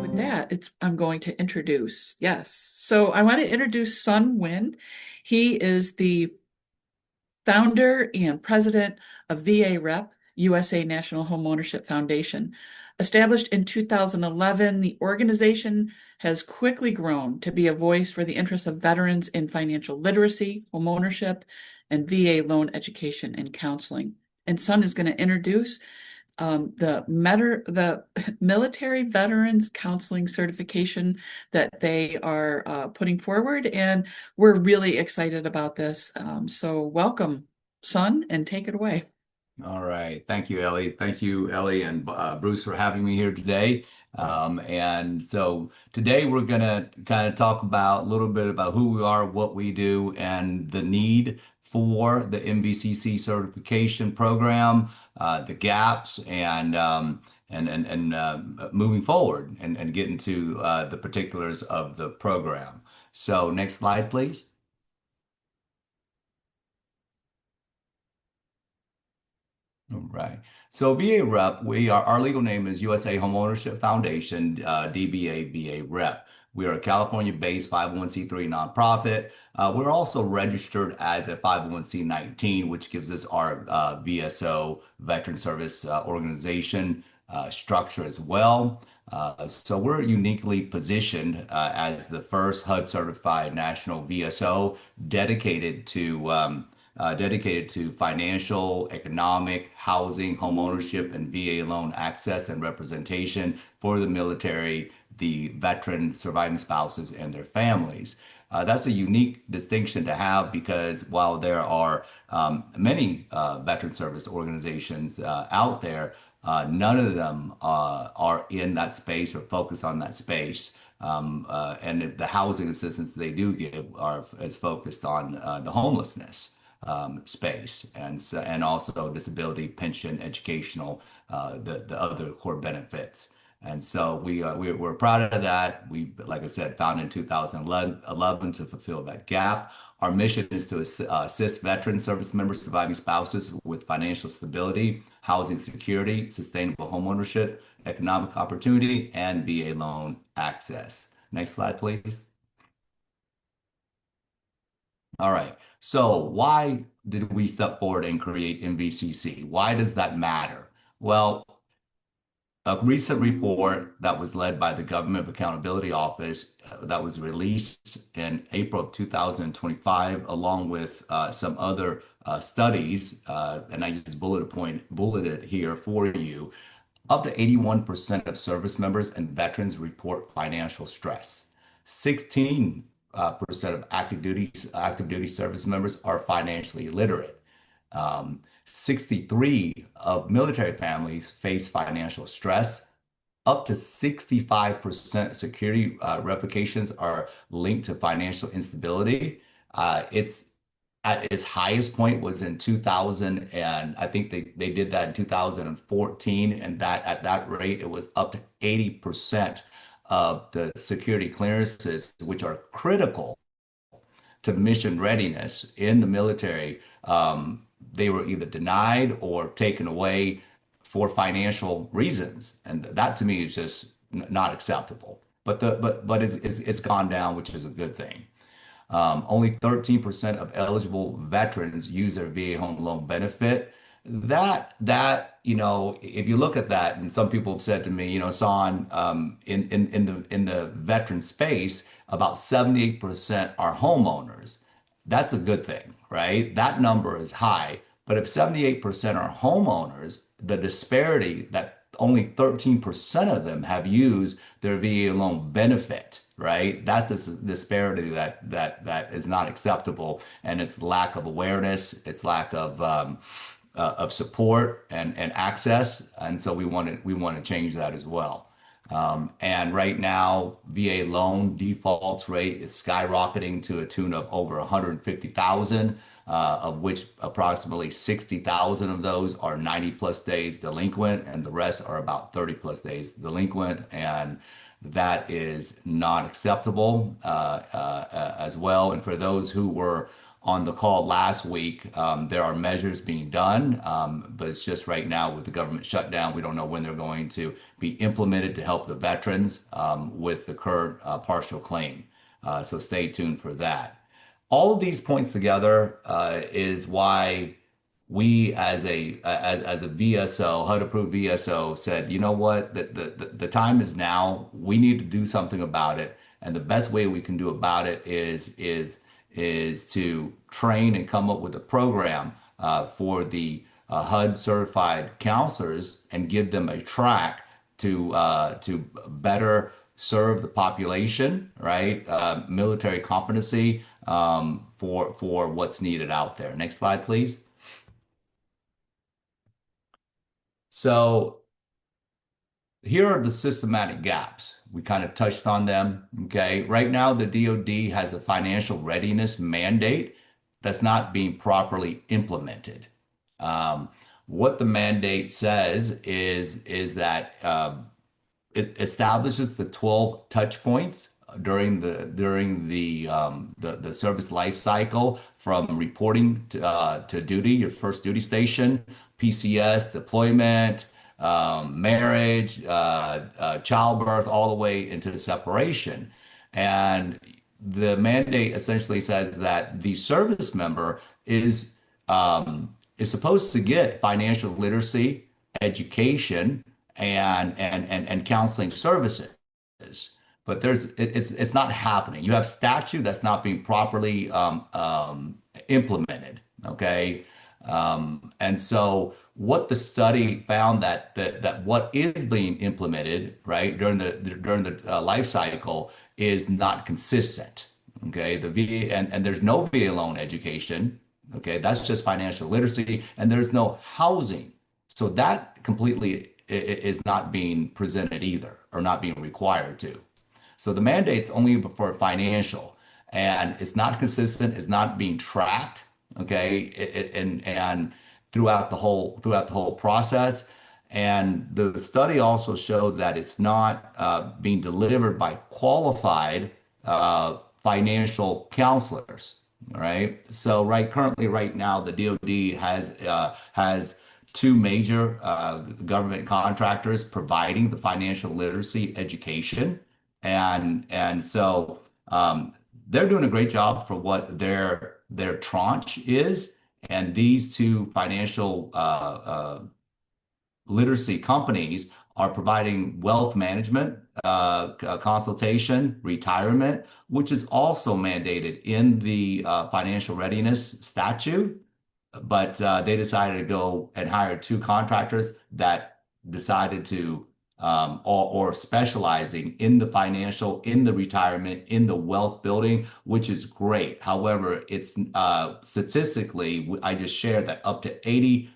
With that, I'm going to introduce, yes. So I want to introduce Son Nguyen. He is the founder and president of VAREP, USA National Homeownership Foundation. Established in 2011, the organization has quickly grown to be a voice for the interests of veterans in financial literacy, homeownership, and VA loan education and counseling. And Son is going to introduce the military veterans counseling certification that they are putting forward, and we're really excited about this. So welcome, Son, and take it away. All right. Thank you, Ellie. Thank you, Ellie and Bruce, for having me here today. And so today we're going to kind of talk about a little bit about who we are, what we do, and the need for the MVCC certification program, the gaps, and moving forward and get into the particulars of the program. So next slide, please. All right. So VA Rep, our legal name is USA Homeownership Foundation, DBA VA Rep. We are a California-based 501c3 nonprofit. We're also registered as a 501c19, which gives us our VSO, Veteran Service Organization structure as well. So we're uniquely positioned as the first HUD-certified national VSO dedicated to financial, economic, housing, homeownership, and VA loan access and representation for the military, the veteran surviving spouses, and their families. That's a unique distinction to have because while there are many veteran service organizations out there, none of them are in that space or focus on that space. And the housing assistance they do give is focused on the homelessness space and also disability, pension, educational, the other core benefits. And so we're proud of that. We, like I said, founded in 2011 to fulfill that gap. Our mission is to assist veteran service members, surviving spouses with financial stability, housing security, sustainable homeownership, economic opportunity, and VA loan access. Next slide, please. All right. So why did we step forward and create MVCC? Why does that matter? Well, a recent report that was led by the Government Accountability Office that was released in April of 2025, along with some other studies, and I just bulleted here for you, up to 81% of service members and veterans report financial stress. 16% of active duty service members are financially illiterate. 63 of military families face financial stress. Up to 65% security replications are linked to financial instability. It's at its highest point was in 2000, and I think they did that in 2014, and that at that rate it was up to 80% of the security clearances, which are critical to mission readiness in the military. They were either denied or taken away for financial reasons, and that to me is just not acceptable. But it's gone down, which is a good thing. Only 13% of eligible veterans use their VA home loan benefit. If you look at that, and some people have said to me, Son, in the veteran space, about 78% are homeowners. That's a good thing, right? That number is high. But if 78% are homeowners, the disparity that only 13% of them have used their VA loan benefit, right? That's a disparity that is not acceptable, and it's lack of awareness, it's lack of support and access, and so we want to change that as well. And right now, VA loan defaults rate is skyrocketing to a tune of over 150,000, of which approximately 60,000 of those are 90 plus days delinquent, and the rest are about 30 plus days delinquent. And that is not acceptable as well. And for those who were on the call last week, there are measures being done, but it's just right now with the government shutdown, we don't know when they're going to be implemented to help the veterans with the current partial claim. So stay tuned for that. All of these points together is why we as a VSO, HUD approved VSO, said, you know what, the time is now. We need to do something about it, and the best way we can do about it is to train and come up with a program for the HUD certified counselors and give them a track to better serve the population, right? Military competency for what's needed out there. Next slide, please. So here are the systematic gaps. We kind of touched on them. Okay. Right now, the DoD has a financial readiness mandate that's not being properly implemented. Um, what the mandate says is that it establishes the 12 touch points during the service life cycle, from reporting to duty, your first duty station, PCS, deployment, marriage, childbirth, all the way into separation. And the mandate essentially says that the service member is supposed to get financial literacy, education, and counseling services. But it's not happening. You have statute that's not being properly implemented. Okay. And so what the study found that what is being implemented, right, during the life cycle is not consistent. Okay. The VA, and there's no VA loan education. Okay. That's just financial literacy, and there's no housing. So that completely is not being presented either, or not being required to. So the mandate's only for financial, and it's not consistent. It's not being tracked. Okay, and throughout the whole process. And the study also showed that it's not being delivered by qualified financial counselors. All right. So currently right now, the DoD has two major government contractors providing the financial literacy education, and so they're doing a great job for what their tranche is. And these two financial literacy companies are providing wealth management, consultation, retirement, which is also mandated in the financial readiness statute. But they decided to go and hire two contractors that decided to or specializing in the financial, in the retirement, in the wealth building, which is great. However, it's statistically, I just shared that up to 80%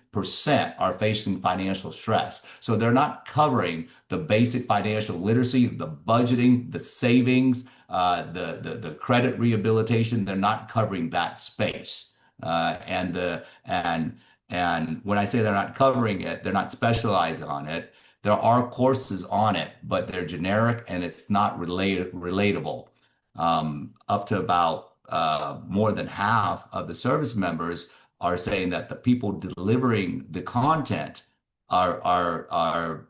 are facing financial stress. So they're not covering the basic financial literacy, the budgeting, the savings, the credit rehabilitation. They're not covering that space. And when I say they're not covering it, they're not specialized on it. There are courses on it, but they're generic and it's not relatable. Up to about more than half of the service members are saying that the people delivering the content are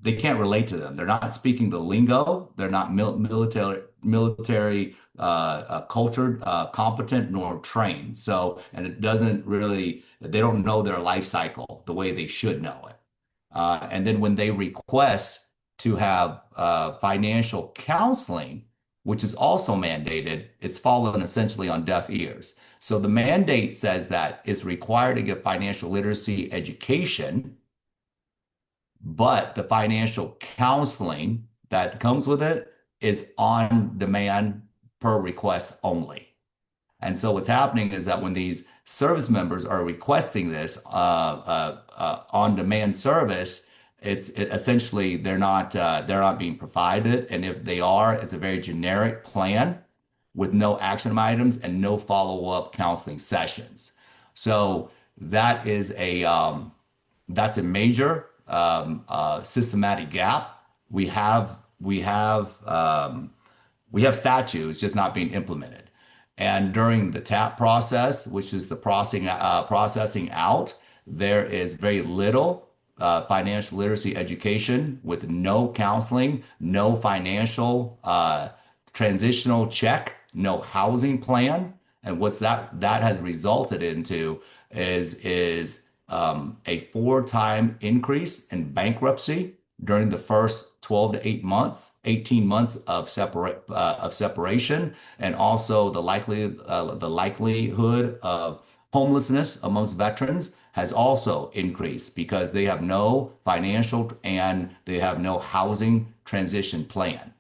they can't relate to them. They're not speaking the lingo. They're not military cultured, competent, nor trained. So, and it doesn't really, they don't know their life cycle the way they should know it. And then when they request to have financial counseling, which is also mandated, it's fallen essentially on deaf ears. So the mandate says that it's required to give financial literacy education, but the financial counseling that comes with it is on demand per request only. And so what's happening is that when these service members are requesting this on-demand service, essentially they're not being provided, and if they are, it's a very generic plan with no action items and no follow-up counseling sessions. So that is that's a major systematic gap. We have statutes just not being implemented. And during the TAP process, which is the processing out, there is very little financial literacy education with no counseling, no financial transitional check, no housing plan. And what's that has resulted into is a four-time increase in bankruptcy during the first 12 to 18 months of separation, and also the likelihood of homelessness amongst veterans has also increased because they have no financial and they have no housing transition plan.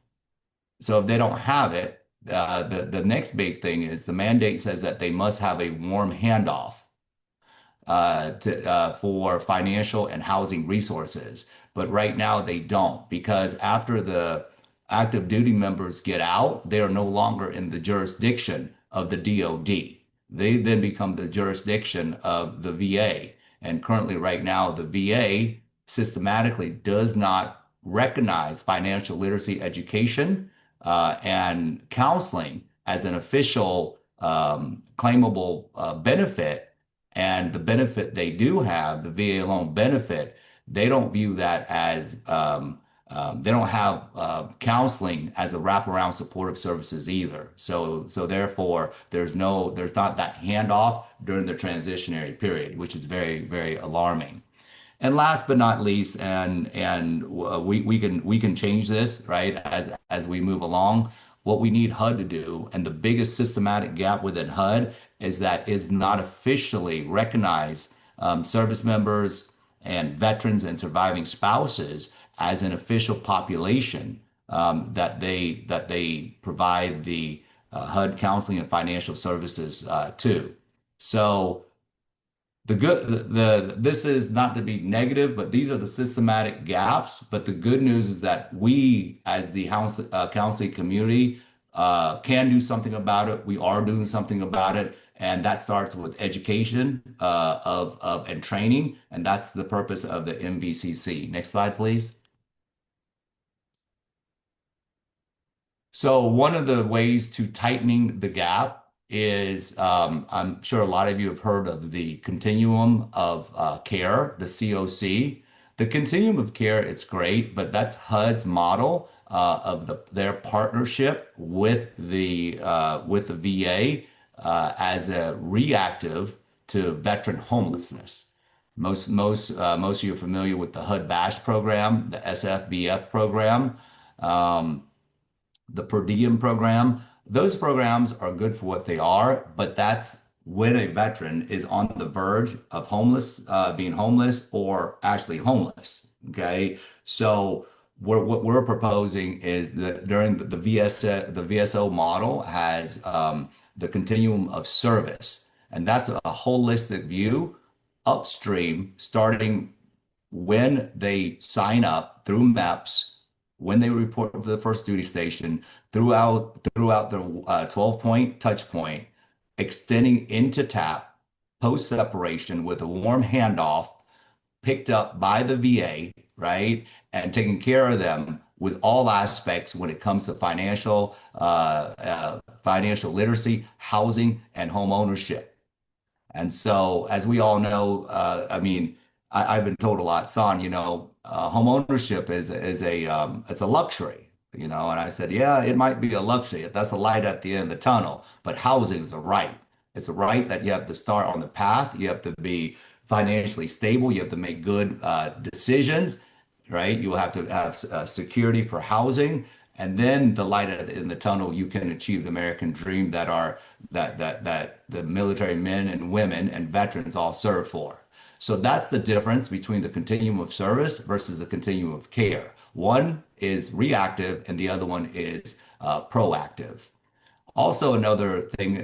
So if they don't have it, the next big thing is the mandate says that they must have a warm handoff for financial and housing resources. But right now they don't, because after the active duty members get out, they are no longer in the jurisdiction of the DOD. They then become the jurisdiction of the VA. And currently, right now, the VA systematically does not recognize financial literacy education and counseling as an official claimable benefit. And the benefit they do have, the VA loan benefit, they don't view that as they don't have counseling as a wraparound supportive services either. So therefore, there's not that handoff during the transitionary period, which is very, very alarming. And last but not least, and we can change this, right, as we move along. What we need HUD to do, and the biggest systematic gap within HUD is that is not officially recognize service members and veterans and surviving spouses as an official population that they provide the HUD counseling and financial services to. So this is not to be negative, but these are the systematic gaps. But the good news is that we, as the counseling community, can do something about it. We are doing something about it, and that starts with education of and training, and that's the purpose of the MVCC. Next slide, please. So one of the ways to tightening the gap is I'm sure a lot of you have heard of the continuum of care, the COC. The continuum of care, it's great, but that's HUD's model of their partnership with the VA as a reactive to veteran homelessness. Most of you are familiar with the HUD VASH program, the SFVF program. The per diem program. Those programs are good for what they are, but that's when a veteran is on the verge of being homeless or actually homeless. Okay. So what we're proposing is that during the VSO model has the continuum of service, and that's a holistic view upstream, starting when they sign up through MEPS, when they report to the first duty station, throughout the 12-point touch point, extending into TAP, post separation with a warm handoff, picked up by the VA, right, and taking care of them with all aspects when it comes to financial literacy, housing, and home ownership. And so, as we all know, I mean, I've been told a lot, Son, home ownership it's a luxury, And I said, yeah, it might be a luxury. That's a light at the end of the tunnel, but housing is a right. It's a right that you have to start on the path. You have to be financially stable. You have to make good decisions, right? You will have to have security for housing, and then the light in the tunnel. You can achieve the American dream that the military men and women and veterans all serve for. So that's the difference between the continuum of service versus the continuum of care. One is reactive, and the other one is proactive. Also, another thing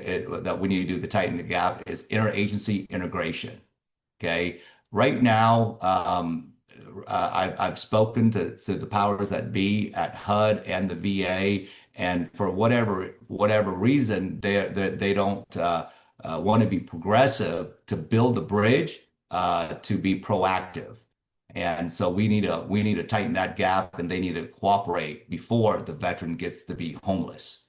that we need to do to tighten the gap is interagency integration. Okay. Right now, I've spoken to the powers that be at HUD and the VA, and for whatever reason, they don't want to be progressive to build the bridge to be proactive. And so we need to tighten that gap, and they need to cooperate before the veteran gets to be homeless.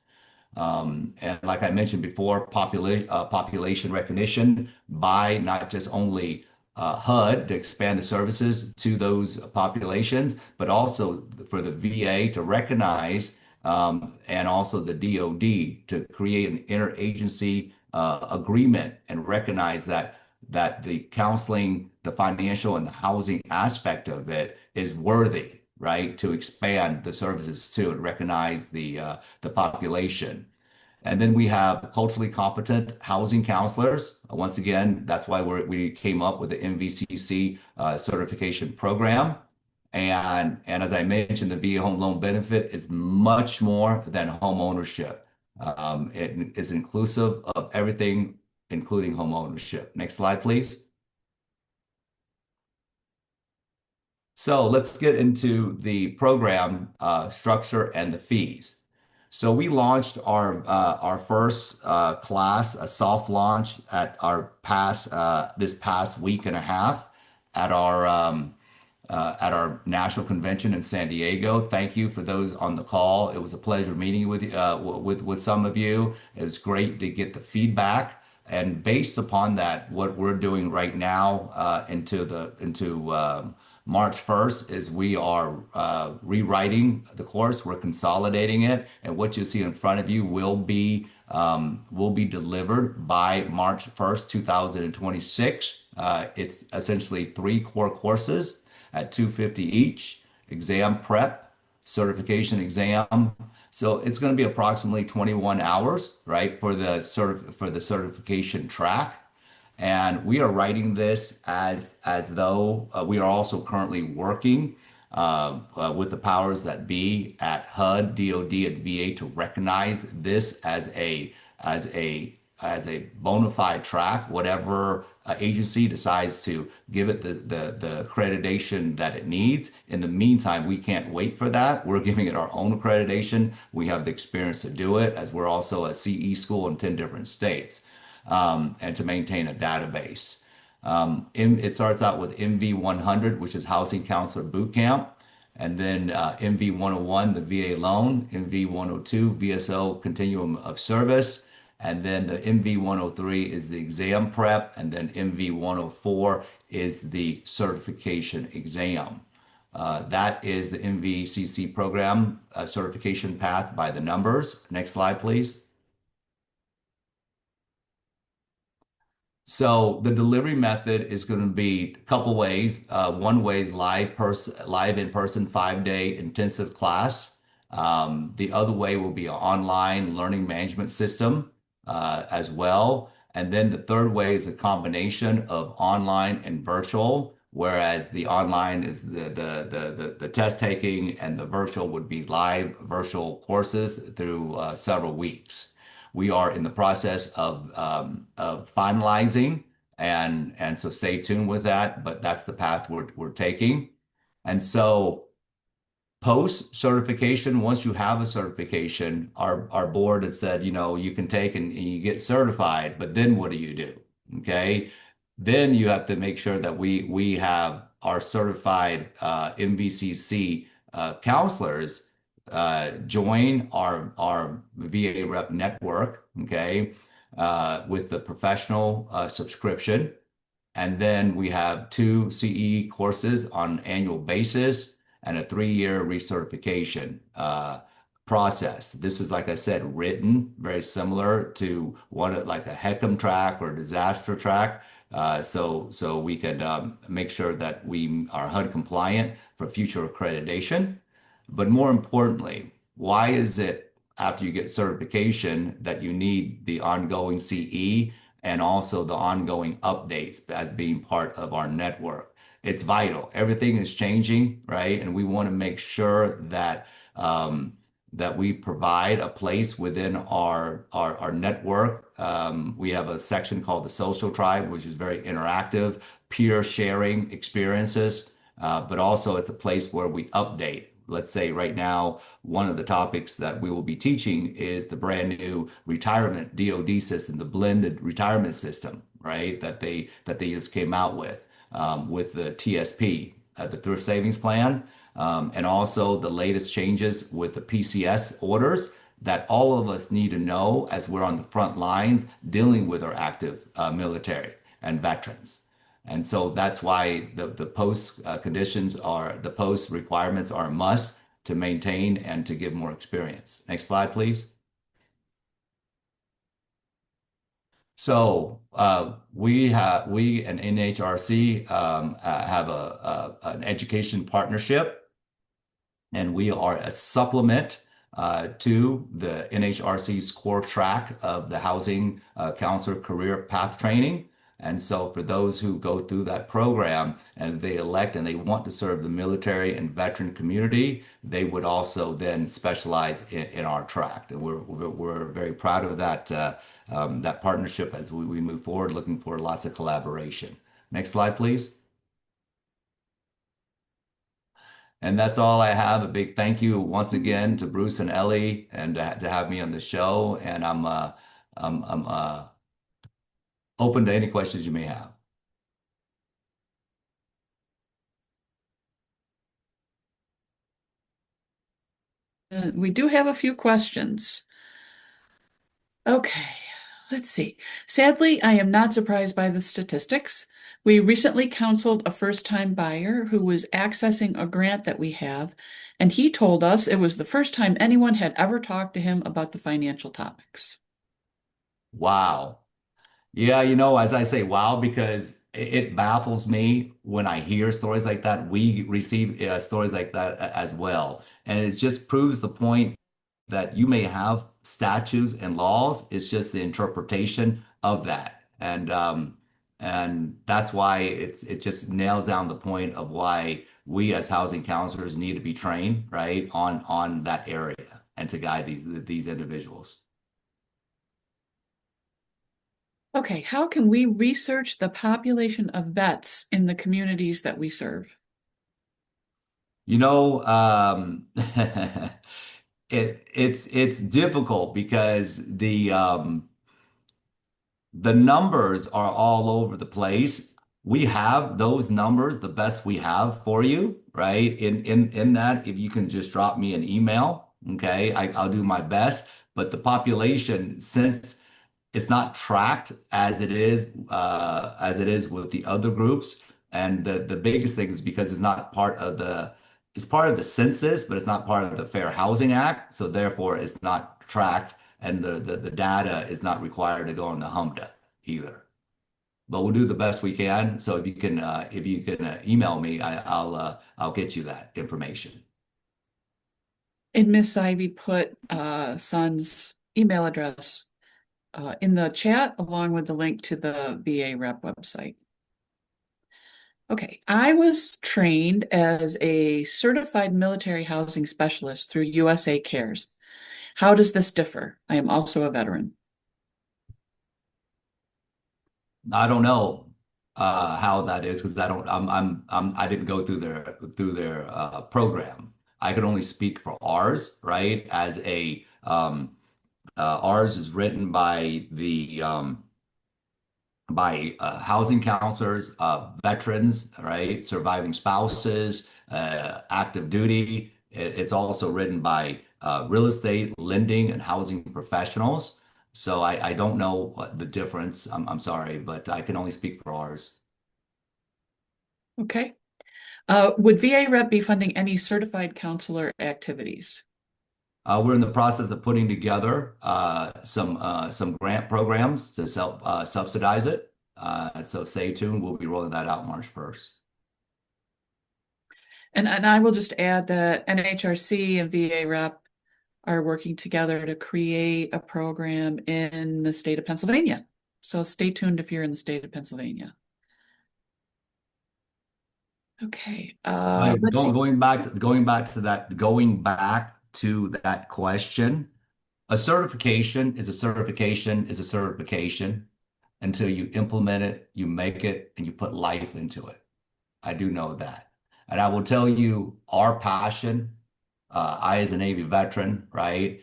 And like I mentioned before, population recognition by not just only HUD to expand the services to those populations, but also for the VA to recognize and also the DoD to create an interagency agreement and recognize that the counseling, the financial, and the housing aspect of it is worthy, right? To expand the services to and recognize the population. And then we have culturally competent housing counselors. Once again, that's why we came up with the MVCC certification program. And as I mentioned, the VA home loan benefit is much more than home ownership. It is inclusive of everything, including home ownership. Next slide, please. So let's get into the program structure and the fees. So we launched our first class, a soft launch at our this past week and a half at our national convention in San Diego. Thank you for those on the call. It was a pleasure meeting with some of you. It was great to get the feedback. And based upon that, what we're doing right now into March 1st is we are rewriting the course. We're consolidating it, and what you see in front of you will be delivered by March 1st, 2026. It's essentially 3 core courses at $250 each: exam prep, certification exam. So it's going to be approximately 21 hours, right, for the certification track. And we are writing this as though we are also currently working with the powers that be at HUD, DoD, and VA to recognize this as a bona fide track, whatever agency decides to give it the accreditation that it needs. In the meantime, we can't wait for that. We're giving it our own accreditation. We have the experience to do it, as we're also a CE school in 10 different states, and to maintain a database. It starts out with MV100, which is Housing Counselor Boot Camp, and then MV101, the VA loan, MV102, VSO Continuum of Service, and then the MV103 is the exam prep, and then MV104 is the certification exam. That is the MVCC program certification path by the numbers. Next slide, please. So the delivery method is going to be a couple ways. One way is live in-person 5-day intensive class. The other way will be an online learning management system as well. And then the third way is a combination of online and virtual, whereas the online is the test taking, and the virtual would be live virtual courses through several weeks. We are in the process of finalizing, and so stay tuned with that. But that's the path we're taking. And so post certification, once you have a certification, our board has said, you can take and you get certified, but then what do you do? Okay, then you have to make sure that we have our certified MVCC counselors join our VA rep network, okay, with the professional subscription. And then we have 2 CE courses on an annual basis and a 3-year recertification process. This is, like I said, written very similar to like a HECM track or disaster track. So we can make sure that we are HUD compliant for future accreditation. But more importantly, why is it after you get certification that you need the ongoing CE and also the ongoing updates as being part of our network? It's vital. Everything is changing, right? And we want to make sure that that we provide a place within our network. We have a section called the Social Tribe, which is very interactive, peer sharing experiences. but also it's a place where we update. Let's say right now, one of the topics that we will be teaching is the brand new retirement DoD system, the blended retirement system, right? That they just came out with the TSP, the Thrift Savings Plan, and also the latest changes with the PCS orders that all of us need to know as we're on the front lines dealing with our active military and veterans. And so that's why the post conditions are the post requirements are a must to maintain and to give more experience. Next slide, please. So we and NHRC have an education partnership, and we are a supplement to the NHRC's core track of the Housing Counselor Career Path Training. And so for those who go through that program and they elect and they want to serve the military and veteran community, they would also then specialize in our track. And we're very proud of that partnership as we move forward, looking for lots of collaboration. Next slide, please. And that's all I have. A big thank you once again to Bruce and Ellie and to have me on the show. And I'm open to any questions you may have. We do have a few questions. Okay, let's see. Sadly, I am not surprised by the statistics. We recently counseled a first-time buyer who was accessing a grant that we have, and he told us it was the first time anyone had ever talked to him about the financial topics. Wow. Yeah, as I say, wow, because it baffles me when I hear stories like that. We receive stories like that as well. And it just proves the point that you may have statutes and laws. It's just the interpretation of that. And that's why it just nails down the point of why we as housing counselors need to be trained, right, on that area and to guide these individuals. Okay, how can we research the population of vets in the communities that we serve? You know, it's difficult because the numbers are all over the place. We have those numbers, the best we have for you, right? In that, if you can just drop me an email, okay, I'll do my best. But the population, since it's not tracked as it is with the other groups. And the biggest thing is because it's part of the census, but it's not part of the Fair Housing Act. So therefore it's not tracked and the data is not required to go on the HUMDA either. But we'll do the best we can. So if you can email me, I'll get you that information. And Miss Ivy put Son's email address in the chat along with the link to the VA rep website. Okay, I was trained as a certified military housing specialist through USA Cares. How does this differ? I am also a veteran. I don't know how that is because I didn't go through their program. I could only speak for ours, right? Ours is written by housing counselors, veterans, right? Surviving spouses, active duty. It's also written by real estate, lending, and housing professionals. So I don't know what the difference. I'm sorry, but I can only speak for ours. Okay. Would VA rep be funding any certified counselor activities? We're in the process of putting together some grant programs to subsidize it. So stay tuned. We'll be rolling that out March 1st. And I will just add that NHRC and VA rep are working together to create a program in the state of Pennsylvania. So stay tuned if you're in the state of Pennsylvania. Okay, let's see. Going back to that question, a certification is a certification is a certification until you implement it, you make it, and you put life into it. I do know that. And I will tell you our passion, I as a Navy veteran, right,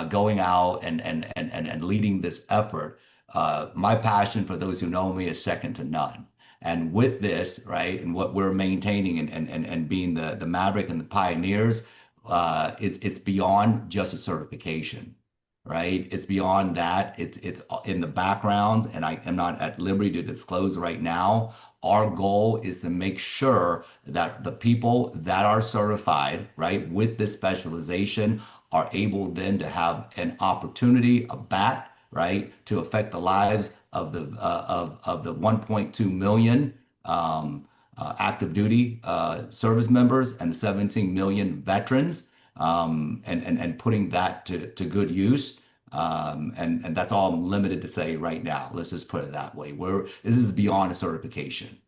going out and leading this effort, my passion for those who know me is second to none. And with this, right, and what we're maintaining and being the maverick and the pioneers, is it's beyond just a certification, right? It's beyond that. It's in the background, and I am not at liberty to disclose right now. Our goal is to make sure that the people that are certified, right, with this specialization are able then to have an opportunity, a bat, right, to affect the lives of the 1.2 million active duty service members and the 17 million veterans, and putting that to good use. And that's all I'm limited to say right now. Let's just put it that way. This is beyond a certification.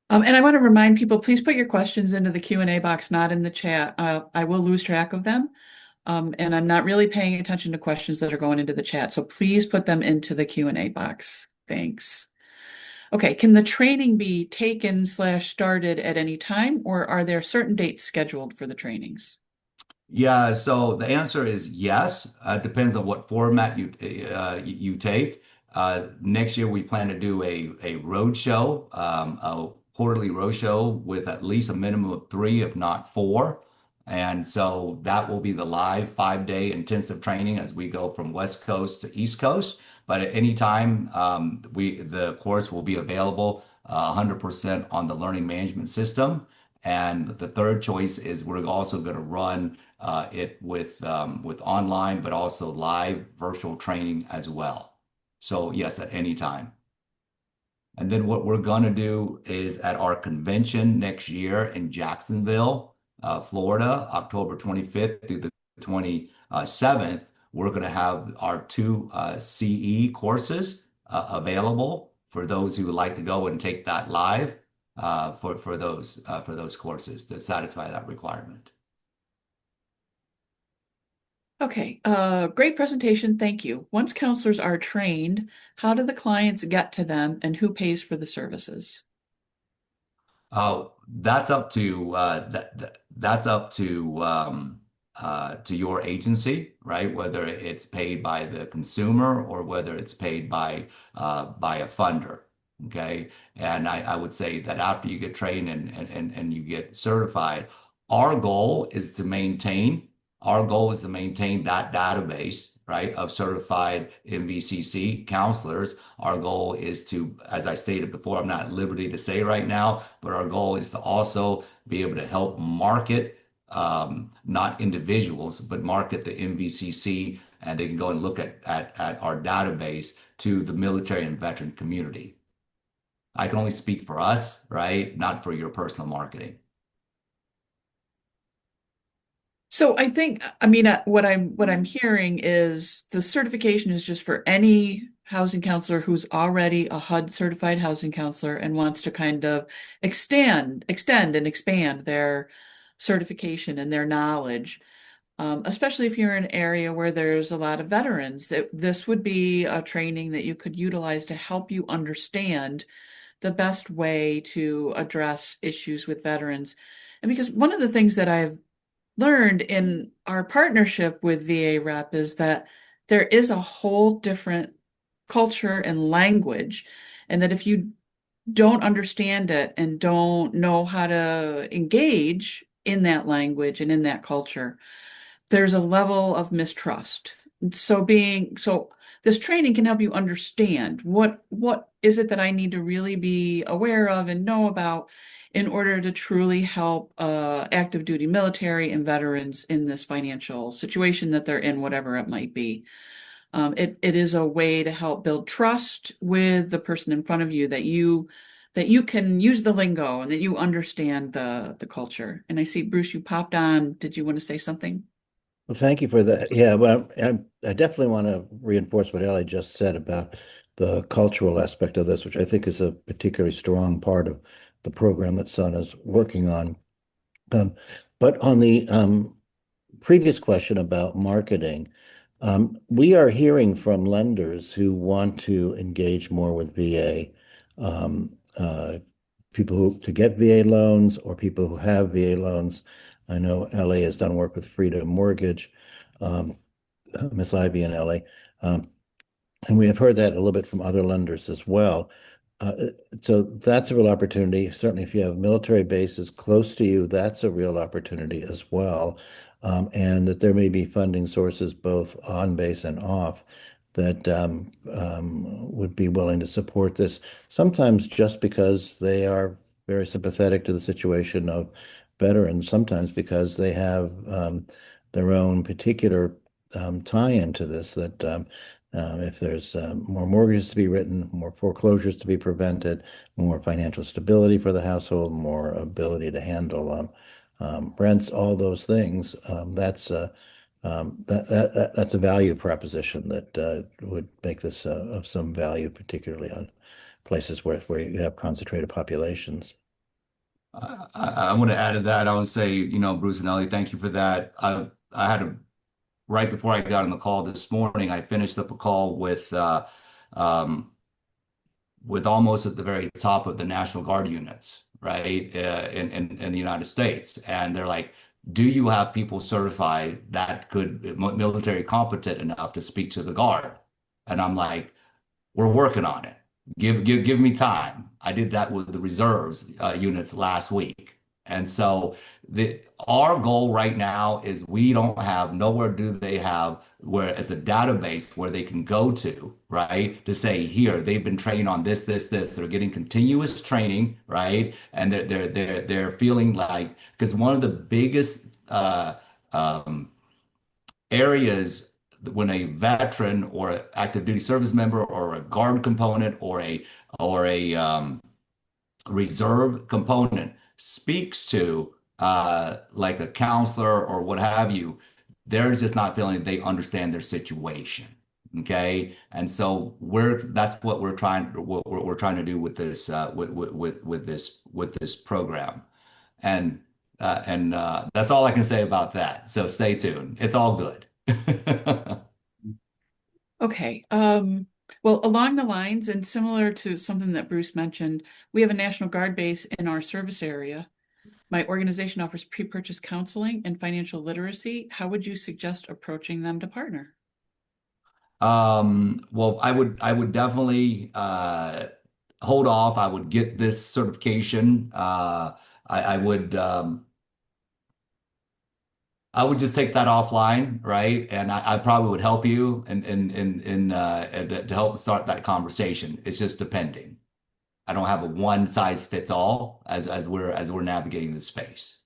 And I want to remind people, please put your questions into the Q&A box, not in the chat. I will lose track of them. And I'm not really paying attention to questions that are going into the chat. So please put them into the Q&A box. Thanks. Okay, can the training be taken/started at any time, or are there certain dates scheduled for the trainings? Yeah, so the answer is yes. It depends on what format you take. Next year, we plan to do a road show, a quarterly road show with at least a minimum of three, if not four. And so that will be the live 5 day intensive training as we go from West Coast to East Coast. But at any time, the course will be available 100% on the learning management system. And the third choice is we're also going to run it with online, but also live virtual training as well. So yes, at any time. And then what we're going to do is at our convention next year in Jacksonville, Florida, October 25th through the 27th, we're going to have our two CE courses available for those who would like to go and take that live, for those courses to satisfy that requirement. Okay, great presentation. Thank you. Once counselors are trained, how do the clients get to them and who pays for the services? That's up to that's up to your agency, right? Whether it's paid by the consumer or whether it's paid by a funder. Okay. And I would say that after you get trained and you get certified, our goal is to maintain, our goal is to maintain that database, right, of certified MVCC counselors. Our goal is to, as I stated before, I'm not at liberty to say right now, but our goal is to also be able to help market, not individuals, but market the MVCC, and they can go and look at our database to the military and veteran community. I can only speak for us, right? Not for your personal marketing. So I think, I mean, what I'm hearing is the certification is just for any housing counselor who's already a HUD-certified housing counselor and wants to kind of extend and expand their certification and their knowledge. Especially if you're in an area where there's a lot of veterans. This would be a training that you could utilize to help you understand the best way to address issues with veterans. And because one of the things that I've learned in our partnership with VAREP is that there is a whole different culture and language, and that if you don't understand it and don't know how to engage in that language and in that culture, there's a level of mistrust. So this training can help you understand what is it that I need to really be aware of and know about in order to truly help active duty military and veterans in this financial situation that they're in, whatever it might be. It is a way to help build trust with the person in front of you, that you can use the lingo and that you understand the culture. And I see Bruce, you popped on. Did you want to say something? Well, thank you for that. Yeah, well, I definitely want to reinforce what Ellie just said about the cultural aspect of this, which I think is a particularly strong part of the program that Son is working on. But on the previous question about marketing, we are hearing from lenders who want to engage more with VA people who to get VA loans or people who have VA loans. I know LA has done work with Freedom Mortgage, um, Miss Ivy in LA. Um, and we have heard that a little bit from other lenders as well. So that's a real opportunity. Certainly, if you have military bases close to you, that's a real opportunity as well. And that there may be funding sources both on base and off that would be willing to support this, sometimes just because they are very sympathetic to the situation of veterans, sometimes because they have their own particular tie into this, that if there's more mortgages to be written, more foreclosures to be prevented, more financial stability for the household, more ability to handle rents, all those things, that's a value proposition that would make this of some value, particularly on places where you have concentrated populations. I want to add to that. I want to say, Bruce and Ellie, thank you for that. I had a right before I got on the call this morning, I finished up a call um, with almost at the very top of the National Guard units, right, in the United States, and they're like, "Do you have people certified that could military competent enough to speak to the Guard?" And I'm like, we're working on it. Give me time. I did that with the reserves units last week. And so our goal right now is we don't have nowhere do they have where as a database where they can go to, right? To say here they've been trained on this. They're getting continuous training, right? And they're feeling like because one of the biggest um, areas when a veteran or an active duty service member or a guard component or a reserve component speaks to like a counselor or what have you, they're just not feeling they understand their situation. Okay, and so that's what we're trying to do with this with this program, and that's all I can say about that. So stay tuned. It's all good. Okay. Well, along the lines and similar to something that Bruce mentioned, we have a National Guard base in our service area. My organization offers pre-purchase counseling and financial literacy. How would you suggest approaching them to partner? Well, I would definitely hold off. I would get this certification. I would just take that offline, right? And I probably would help you to help start that conversation. It's just depending. I don't have a one size fits all as we're navigating this space.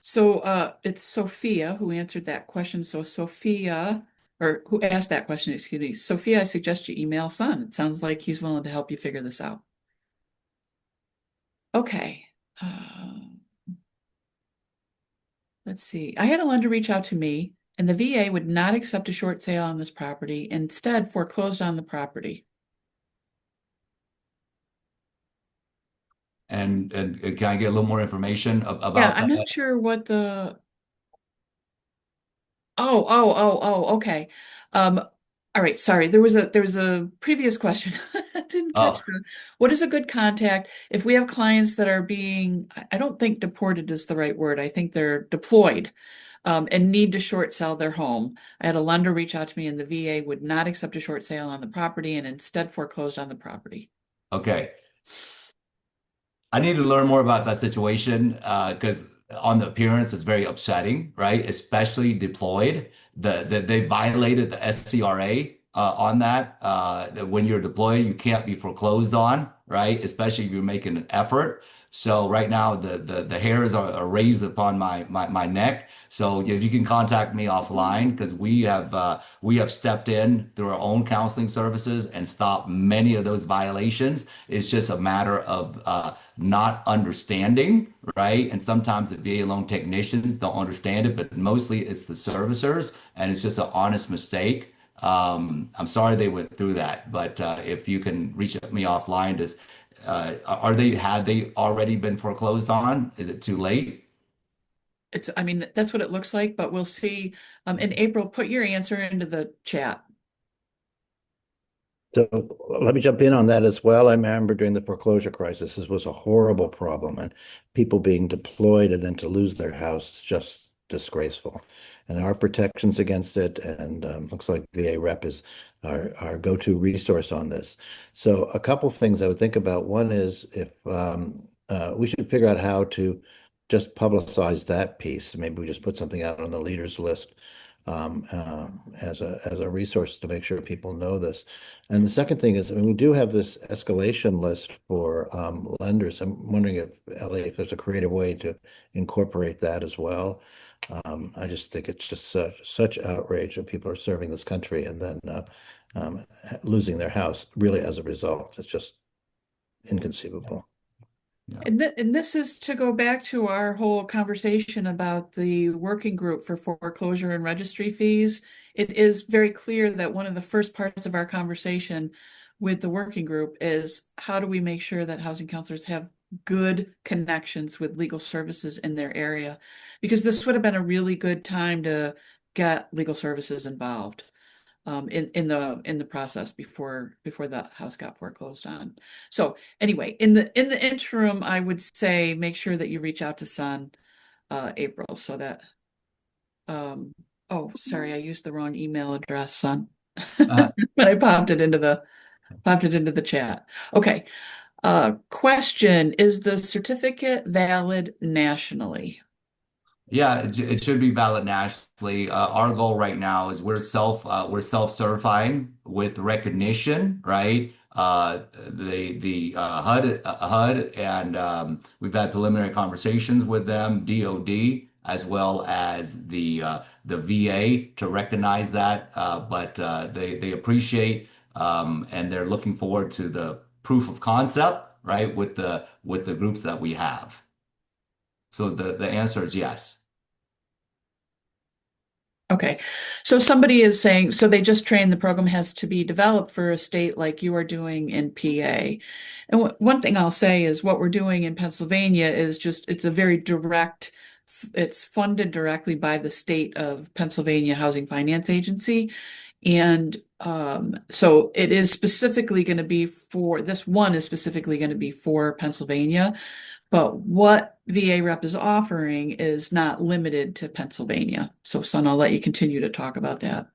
So it's Sophia who answered that question. So Sophia, or who asked that question, excuse me. Sophia, I suggest you email Son. It sounds like he's willing to help you figure this out. Okay. Let's see. I had a lender reach out to me, and the VA would not accept a short sale on this property, instead foreclosed on the property. And can I get a little more information Yeah, about I'm that? not sure what the okay. Um, all right, sorry. There was a previous question. I didn't catch Oh, the what is a good contact if we have clients that are being, I don't think deported is the right word. I think they're deployed, and need to short sell their home. I had a lender reach out to me and the VA would not accept a short sale on the property and instead foreclosed on the property. okay. I need to learn more about that situation because on the appearance, it's very upsetting, right? Especially deployed. They violated the SCRA on that when you're deployed, you can't be foreclosed on, right? Especially if you're making an effort. So right now, the hairs are raised upon my neck. So if you can contact me offline, because we have stepped in through our own counseling services and stopped many of those violations. It's just a matter of not understanding, right? And sometimes the VA loan technicians don't understand it, but mostly it's the servicers, and it's just an honest mistake. I'm sorry they went through that, but if you can reach me offline, had they already been foreclosed on? Is it too late? I mean, that's what it looks like, but we'll see. In April, put your answer into the chat. So let me jump in on that as well. I remember during the foreclosure crisis, this was a horrible problem, and people being deployed and then to lose their house is just disgraceful. And our protections against it, and looks like VA Rep is our go-to resource on this. So a couple things I would think about. One is if we should figure out how to just publicize that piece. Maybe we just put something out on the leaders list as a resource to make sure people know this. And the second thing is, I mean, we do have this escalation list for lenders. I'm wondering if, Ellie, if there's a creative way to incorporate that as well. I just think it's just such outrage that people are serving this country and then um, losing their house really as a result. It's just inconceivable. Yeah. And this is to go back to our whole conversation about the working group for foreclosure and registry fees. It is very clear that one of the first parts of our conversation with the working group is how do we make sure that housing counselors have good connections with legal services in their area? Because this would have been a really good time to get legal services involved in the process before the house got foreclosed on. So anyway, in the interim, I would say make sure that you reach out to Son April so that oh sorry, I used the wrong email address, Son. Uh, But I popped it into the chat. Okay. Question, is the certificate valid nationally? Yeah, it should be valid nationally. Our goal right now is we're self-certifying with recognition, right? The HUD and we've had preliminary conversations with them, DoD, as well as the VA to recognize that. But they appreciate and they're looking forward to the proof of concept, right? With the groups that we have. So the answer is yes. Okay. So somebody is saying, so they just trained the program has to be developed for a state like you are doing in PA. And one thing I'll say is what we're doing in Pennsylvania is just, it's a very direct, it's funded directly by the state of Pennsylvania Housing Finance Agency. And so it is specifically going to be for, this one is specifically going to be for Pennsylvania. But what VA Rep is offering is not limited to Pennsylvania. So, Son, I'll let you continue to talk about that.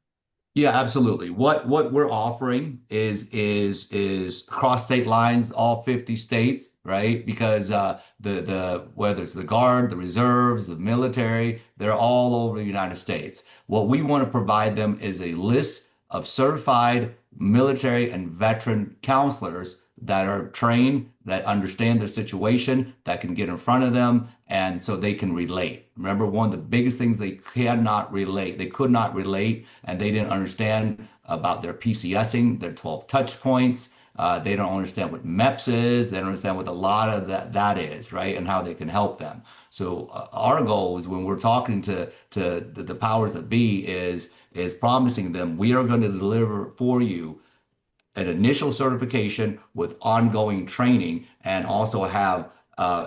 Yeah, absolutely. What we're offering is cross state lines, all 50 states, right? Because the whether it's the Guard, the reserves, the military, they're all over the United States. What we want to provide them is a list of certified military and veteran counselors that are trained, that understand their situation, that can get in front of them, and so they can relate. Remember, one of the biggest things they cannot relate, they could not relate, and they didn't understand about their PCSing, their 12 touch points. They don't understand what MEPS is. They don't understand what a lot of that is, right? And how they can help them. So our goal is when we're talking to the powers that be is promising them we are going to deliver for you an initial certification with ongoing training and also have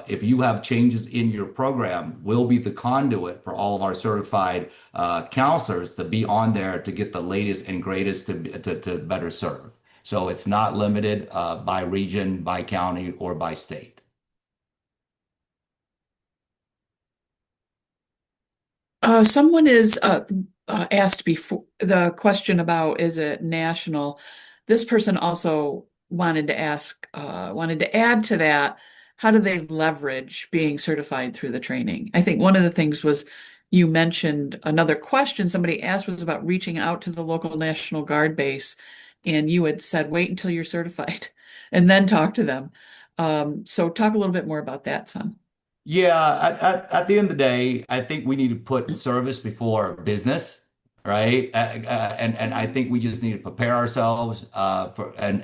if you have changes in your program, we'll be the conduit for all of our certified counselors to be on there to get the latest and greatest to better serve. So it's not limited by region, by county, or by state. Someone is asked before the question about is it national? This person also wanted to ask, wanted to add to that, how do they leverage being certified through the training? I think one of the things was you mentioned another question somebody asked was about reaching out to the local National Guard base, and you had said, wait until you're certified and then talk to them. So talk a little bit more about that, Son. Yeah, at the end of the day, I think we need to put service before business, right? And I think we just need to prepare ourselves for and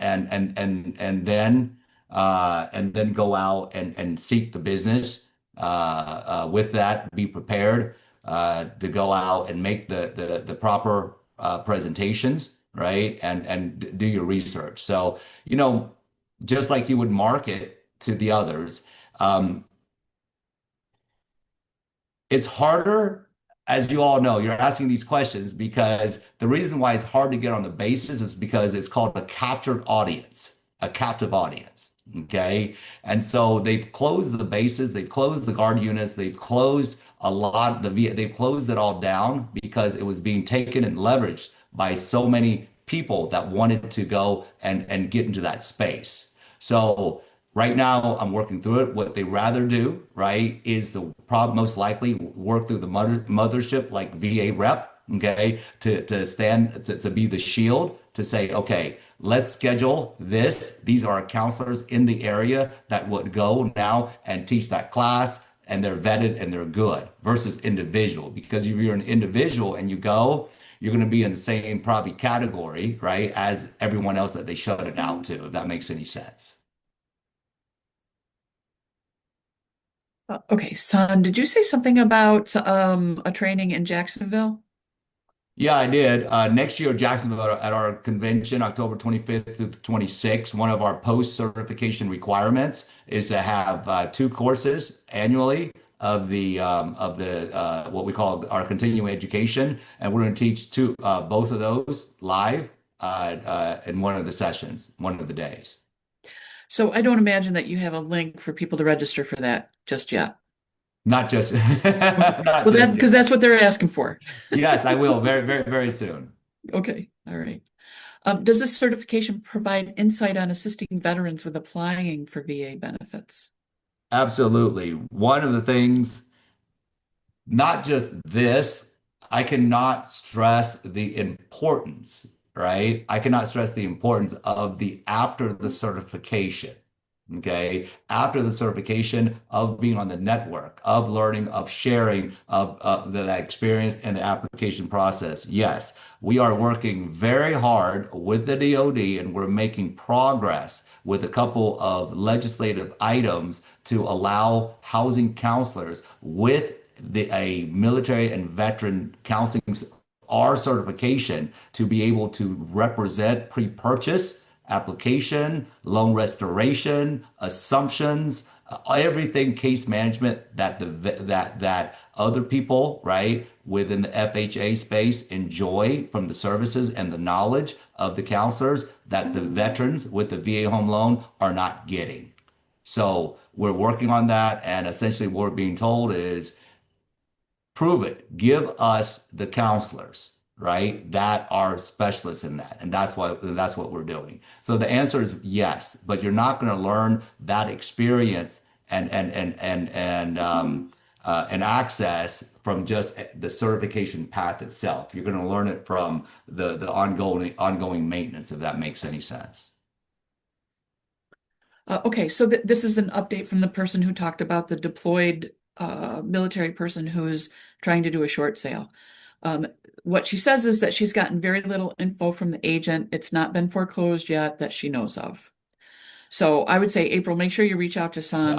then go out and seek the business. With that, be prepared to go out and make the proper presentations, right? And do your research. So, just like you would market to the others. It's harder as you all know, you're asking these questions because the reason why it's hard to get on the bases is because it's called a captured audience, a captive audience. Okay. And so they've closed the bases, they've closed the guard units, they've closed a lot, they've closed it all down because it was being taken and leveraged by so many people that wanted to go and get into that space. So right now, I'm working through it. What they rather do, right, is the problem most likely work through the mothership like VA rep, okay, to stand to be the shield to say, okay, let's schedule this. These are counselors in the area that would go now and teach that class, and they're vetted and they're good versus individual. Because if you're an individual and you go, you're going to be in the same probably category, right, as everyone else that they shut it out to, if that makes any sense. Okay, Son, did you say something about a training in Jacksonville? Yeah, I did. Next year, Jacksonville at our convention, October 25th to the 26th, one of our post-certification requirements is to have two courses annually of the what we call our continuing education, and we're going to teach both of those live in one of the sessions, one of the days. So I don't imagine that you have a link for people to register for that just yet. Not just Okay. not Well, just because yet. that's what they're asking for. Yes, I will very, very, very soon. Okay, all right. Does this certification provide insight on assisting veterans with applying for VA benefits? Absolutely. One of the things, not just this, I cannot stress the importance, right? I cannot stress the importance of the after the certification. Okay. After the certification of being on the network, of learning, of sharing, of that experience and the application process. Yes, we are working very hard with the DoD and we're making progress with a couple of legislative items to allow housing counselors with a military and veteran counseling our certification to be able to represent pre-purchase application, loan restoration, assumptions, everything case management that that other people, right, within the FHA space enjoy from the services and the knowledge of the counselors that the veterans with the VA home loan are not getting. So we're working on that, and essentially what we're being told is prove it. Give us the counselors, right? That are specialists in that. And that's what we're doing. So the answer is yes, but you're not going to learn that experience and access from just the certification path itself. You're going to learn it from the ongoing maintenance, if that makes any sense. Okay, so this is an update from the person who talked about the deployed military person who's trying to do a short sale. What she says is that she's gotten very little info from the agent. It's not been foreclosed yet that she knows of. So I would say, April, make sure you reach out to Son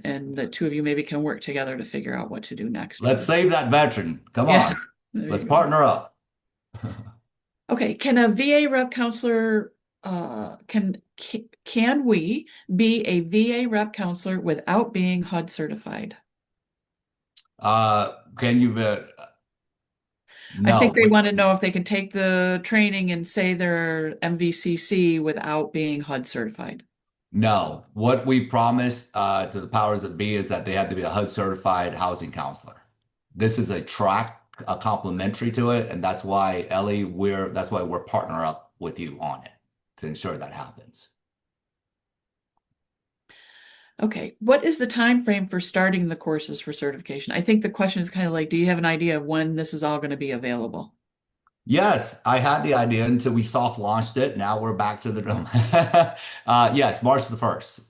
Yeah. and the two of you maybe can work together to figure out what to do next Let's with. save that veteran. Come Yeah, on. there Let's you go. partner up. Okay, can a VA rep counselor can we be a VA rep counselor without being HUD certified? Can you I think no. they want to know if they can take the training and say they're MVCC without being HUD certified. No, what we promised to the powers that be is that they had to be a HUD-certified housing counselor. This is a track, a complementary to it, and that's why Ellie, that's why we're partner up with you on it to ensure that happens. Okay, what is the time frame for starting the courses for certification? I think the question is kind of like, do you have an idea of when this is all going to be available? Yes, I had the idea until we soft launched it. Now we're back to the drum. Yes, March the 1st.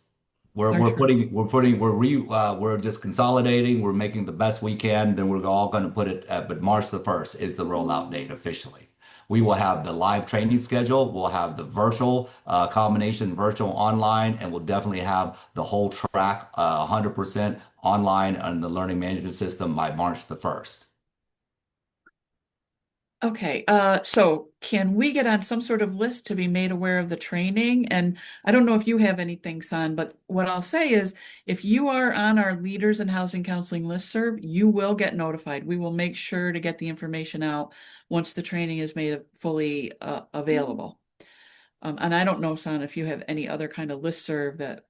March 1st. We're just consolidating. We're making the best we can. Then we're all going to put it. But March the 1st is the rollout date officially. We will have the live training schedule. We'll have the virtual combination, virtual online, and we'll definitely have the whole track 100% online on the learning management system by March the 1st. Okay, so can we get on some sort of list to be made aware of the training? And I don't know if you have anything, Son, but what I'll say is if you are on our Leaders in Housing Counseling listserv, you will get notified. We will make sure to get the information out once the training is made fully available. And I don't know, Son, if you have any other kind of listserv that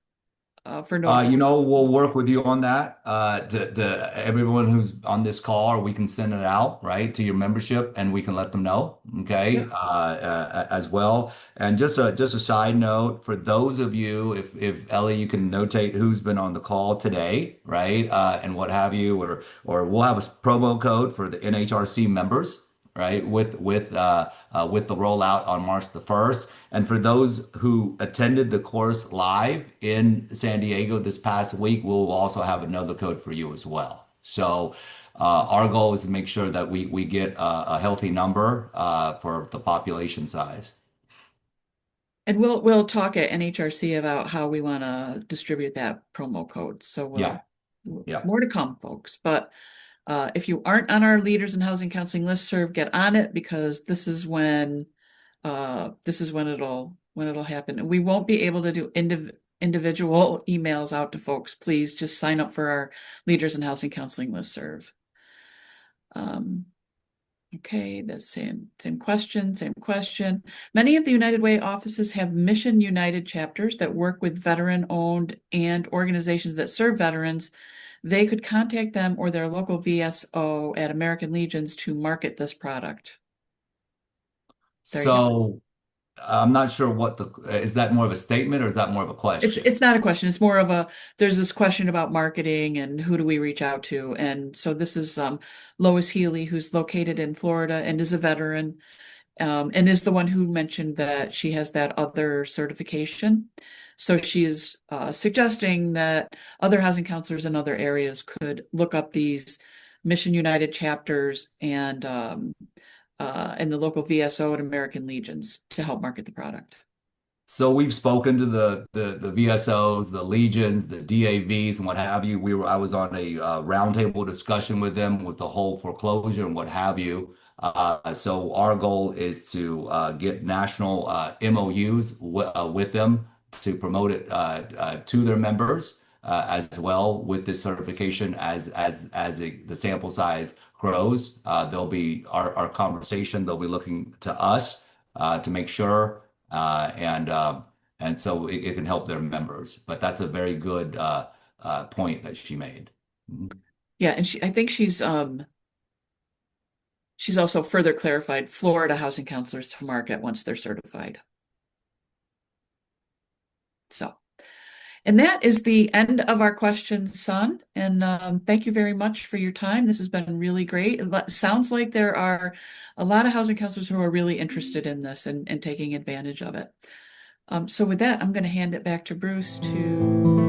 for notification. We'll work with you on that. To everyone who's on this call, or we can send it out, right, to your membership, and we can let them know, okay, Yep. as well. And just a side note for those of you, if Ellie, you can notate who's been on the call today, right, and what have you, or we'll have a promo code for the NHRC members. Right, with the rollout on March the 1st. And for those who attended the course live in San Diego this past week, we'll also have another code for you as well. So our goal is to make sure that we get a healthy number for the population size. And we'll talk at NHRC about how we want to distribute that promo code. So Yeah, we'll yeah. more to come, folks. But if you aren't on our Leaders in Housing Counseling listserv, get on it because this is when it'll happen. And we won't be able to do individual emails out to folks. Please just sign up for our Leaders in Housing Counseling listserv. Okay, the same question. Many of the United Way offices have Mission United chapters that work with veteran-owned and organizations that serve veterans. They could contact them or their local VSO at American Legions to market this product. There you go. So I'm not sure is that more of a statement or is that more of a question? It's not a question. It's more of there's this question about marketing and who do we reach out to. And so this is Lois Healy, who's located in Florida and is a veteran, and is the one who mentioned that she has that other certification. So she's suggesting that other housing counselors in other areas could look up these Mission United chapters and the local VSO and American Legions to help market the product. So we've spoken to the VSOs, the Legions, the DAVs, and what have you. I was on a roundtable discussion with them with the whole foreclosure and what have you. So our goal is to get national MOUs with them to promote it to their members as well with this certification the sample size grows. There'll be our conversation. They'll be looking to us to make sure. And so it can help their members. But that's a very good point that she made. Mhm. Yeah, and I think she's also further clarified Florida housing counselors to market once they're certified. So, and that is the end of our questions, Son. And thank you very much for your time. This has been really great. It sounds like there are a lot of housing counselors who are really interested in this and taking advantage of it. So with that, I'm going to hand it back to Bruce to